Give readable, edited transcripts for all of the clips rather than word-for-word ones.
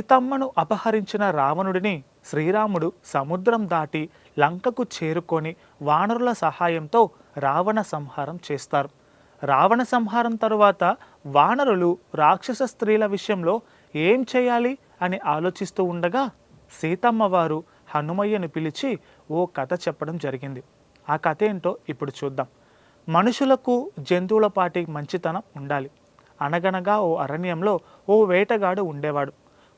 సీతమ్మను అపహరించిన రావణుడిని శ్రీరాముడు సముద్రం దాటి లంకకు చేరుకొని వానరుల సహాయంతో రావణ సంహారం చేస్తారు. రావణ సంహారం తరువాత వానరులు రాక్షస స్త్రీల విషయంలో ఏం చేయాలి అని ఆలోచిస్తూ ఉండగా సీతమ్మ వారు హనుమయ్యను పిలిచి ఓ కథ చెప్పడం జరిగింది. ఆ కథ ఏంటో ఇప్పుడు చూద్దాం. మనుషులకు జంతువుల పాటి మంచితనం ఉండాలి. అనగనగా ఓ అరణ్యంలో ఓ వేటగాడు ఉండేవాడు.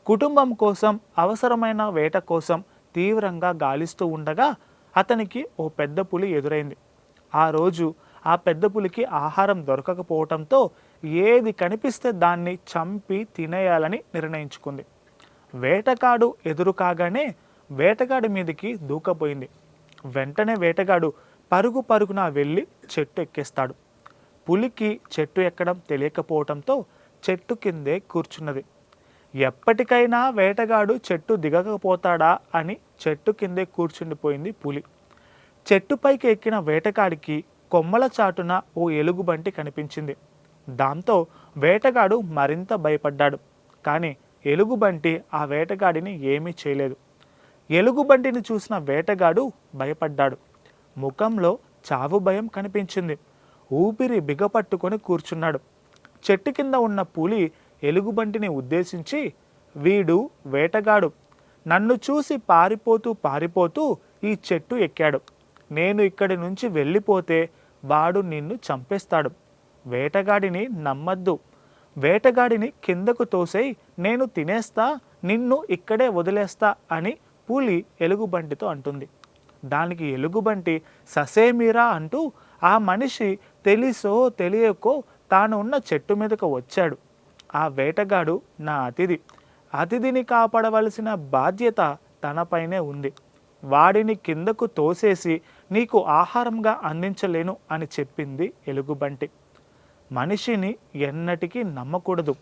కుటుంబం కోసం అవసరమైన వేట కోసం తీవ్రంగా గాలిస్తూ ఉండగా అతనికి ఓ పెద్ద పులి ఎదురైంది. ఆ రోజు ఆ పెద్ద పులికి ఆహారం దొరకకపోవడంతో ఏది కనిపిస్తే దాన్ని చంపి తినేయాలని నిర్ణయించుకుంది. వేటగాడు ఎదురు కాగానే వేటగాడి మీదకి దూకపోయింది. వెంటనే వేటగాడు పరుగు పరుగున వెళ్ళి చెట్టు ఎక్కేస్తాడు. పులికి చెట్టు ఎక్కడం తెలియకపోవడంతో చెట్టు కిందే కూర్చున్నది. ఎప్పటికైనా వేటగాడు చెట్టు దిగకపోతాడా అని చెట్టు కిందే కూర్చుండిపోయింది పులి. చెట్టుపైకి ఎక్కిన వేటగాడికి కొమ్మల చాటున ఓ ఎలుగుబంటి కనిపించింది. దాంతో వేటగాడు మరింత భయపడ్డాడు. కానీ ఎలుగుబంటి ఆ వేటగాడిని ఏమీ చేయలేదు. ఎలుగుబంటిని చూసిన వేటగాడు భయపడ్డాడు. ముఖంలో చావు భయం కనిపించింది. ఊపిరి బిగపట్టుకొని కూర్చున్నాడు. చెట్టు కింద ఉన్న పులి ఎలుగుబంటిని ఉద్దేశించి, వీడు వేటగాడు, నన్ను చూసి పారిపోతూ ఈ చెట్టు ఎక్కాడు. నేను ఇక్కడి నుంచి వెళ్ళిపోతే వాడు నిన్ను చంపేస్తాడు. వేటగాడిని నమ్మద్దు. వేటగాడిని కిందకు తోసేయి, నేను తినేస్తా, నిన్ను ఇక్కడే వదిలేస్తా అని పులి ఎలుగుబంటితో అంటుంది. దానికి ఎలుగుబంటి ససేమిరా అంటూ ఆ మనిషి తెలిసో తెలియకో తాను ఉన్న చెట్టు మీదకు వచ్చాడు. ఆ వేటగాడు నా అతిథి, అతిథిని కాపాడవలసిన బాధ్యత తనపైనే ఉంది. వాడిని కిందకు తోసేసి నీకు ఆహారంగా అందించలేను అని చెప్పింది ఎలుగుబంటి. మనిషిని ఎన్నటికీ నమ్మకూడదు.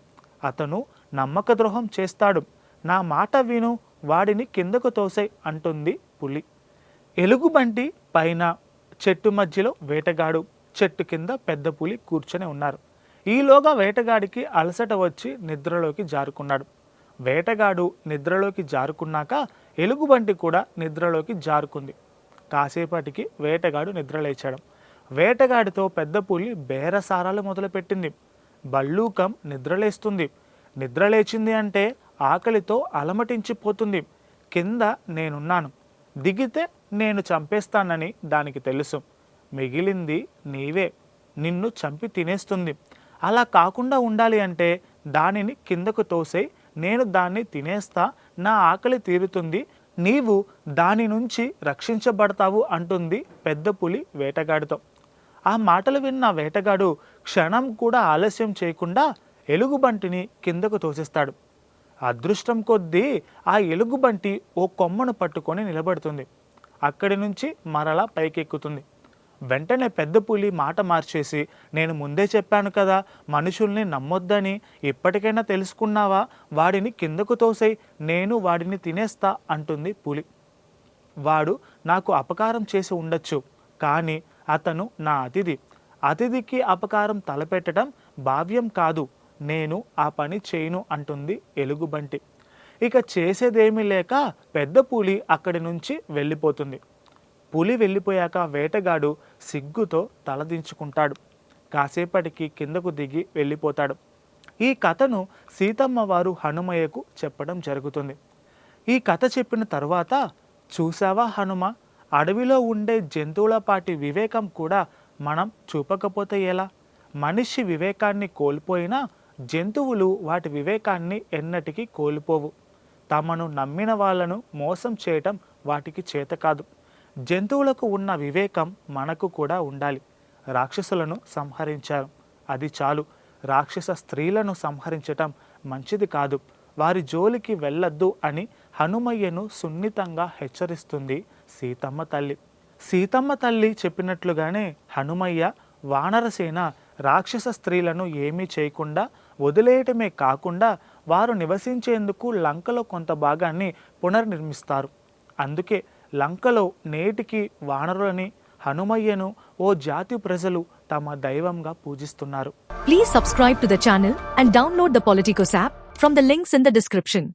అతను నమ్మక ద్రోహం చేస్తాడు. నా మాట విను, వాడిని కిందకు తోసే అంటుంది పులి. ఎలుగుబంటి పైన, చెట్టు మధ్యలో వేటగాడు, చెట్టు కింద పెద్ద పులి కూర్చొని ఉన్నారు. ఈలోగా వేటగాడికి అలసట వచ్చి నిద్రలోకి జారుకున్నాడు. వేటగాడు నిద్రలోకి జారుకున్నాక ఎలుగుబంటి కూడా నిద్రలోకి జారుకుంది. కాసేపటికి వేటగాడు నిద్రలేచాడు. వేటగాడితో పెద్ద పులి బేరసారాలు మొదలుపెట్టింది. బల్లూకం నిద్రలేస్తుంది. నిద్రలేచింది అంటే ఆకలితో అలమటించిపోతుంది. కింద నేనున్నాను, దిగితే నేను చంపేస్తానని దానికి తెలుసు. మిగిలింది నీవే, నిన్ను చంపి తినేస్తుంది. అలా కాకుండా ఉండాలి అంటే దానిని కిందకు తోసేయి, నేను దాన్ని తినేస్తా, నా ఆకలి తీరుతుంది, నీవు దాని నుంచి రక్షించబడతావు అంటుంది పెద్ద పులి వేటగాడితో. ఆ మాటలు విన్న వేటగాడు క్షణం కూడా ఆలస్యం చేయకుండా ఎలుగుబంటిని కిందకు తోసేస్తాడు. అదృష్టం కొద్దీ ఆ ఎలుగుబంటి ఓ కొమ్మను పట్టుకొని నిలబడుతుంది. అక్కడి నుంచి మరలా పైకెక్కుతుంది. వెంటనే పెద్ద పులి మాట మార్చేసి, నేను ముందే చెప్పాను కదా మనుషుల్ని నమ్మొద్దని, ఇప్పటికైనా తెలుసుకున్నావా, వాడిని కిందకు తోసేయి, నేను వాడిని తినేస్తా అంటుంది పులి. వాడు నాకు అపకారం చేసి ఉండొచ్చు, కానీ అతను నా అతిథి. అతిథికి అపకారం తలపెట్టడం భావ్యం కాదు, నేను ఆ పని చేయను అంటుంది ఎలుగుబంటి. ఇక చేసేదేమీ లేక పెద్ద పులి అక్కడి నుంచి వెళ్ళిపోతుంది. పులి వెళ్ళిపోయాక వేటగాడు సిగ్గుతో తలదించుకుంటాడు. కాసేపటికి కిందకు దిగి వెళ్ళిపోతాడు. ఈ కథను సీతమ్మ వారు హనుమయ్యకు చెప్పడం జరుగుతుంది. ఈ కథ చెప్పిన తరువాత, చూసావా హనుమ, అడవిలో ఉండే జంతువుల పాటి వివేకం కూడా మనం చూపకపోతే ఎలా? మనిషి వివేకాన్ని కోల్పోయినా జంతువులు వాటి వివేకాన్ని ఎన్నటికీ కోల్పోవు. తమను నమ్మిన వాళ్ళను మోసం చేయటం వాటికి చేత కాదు. జంతువులకు ఉన్న వివేకం మనకు కూడా ఉండాలి. రాక్షసులను సంహరించారు, అది చాలు. రాక్షస స్త్రీలను సంహరించటం మంచిది కాదు, వారి జోలికి వెళ్ళొద్దు అని హనుమయ్యను సున్నితంగా హెచ్చరిస్తుంది సీతమ్మ తల్లి. సీతమ్మ తల్లి చెప్పినట్లుగానే హనుమయ్య వానరసేన రాక్షస స్త్రీలను ఏమీ చేయకుండా వదిలేయటమే కాకుండా వారు నివసించేందుకు లంకలో కొంత భాగాన్ని పునర్నిర్మిస్తారు. అందుకే లంకలో నేటికి వానరులని, హనుమయ్యను ఓ జాతి ప్రజలు తమ దైవంగా పూజిస్తున్నారు. Please subscribe to the channel and download the Politicos app from the links in the description.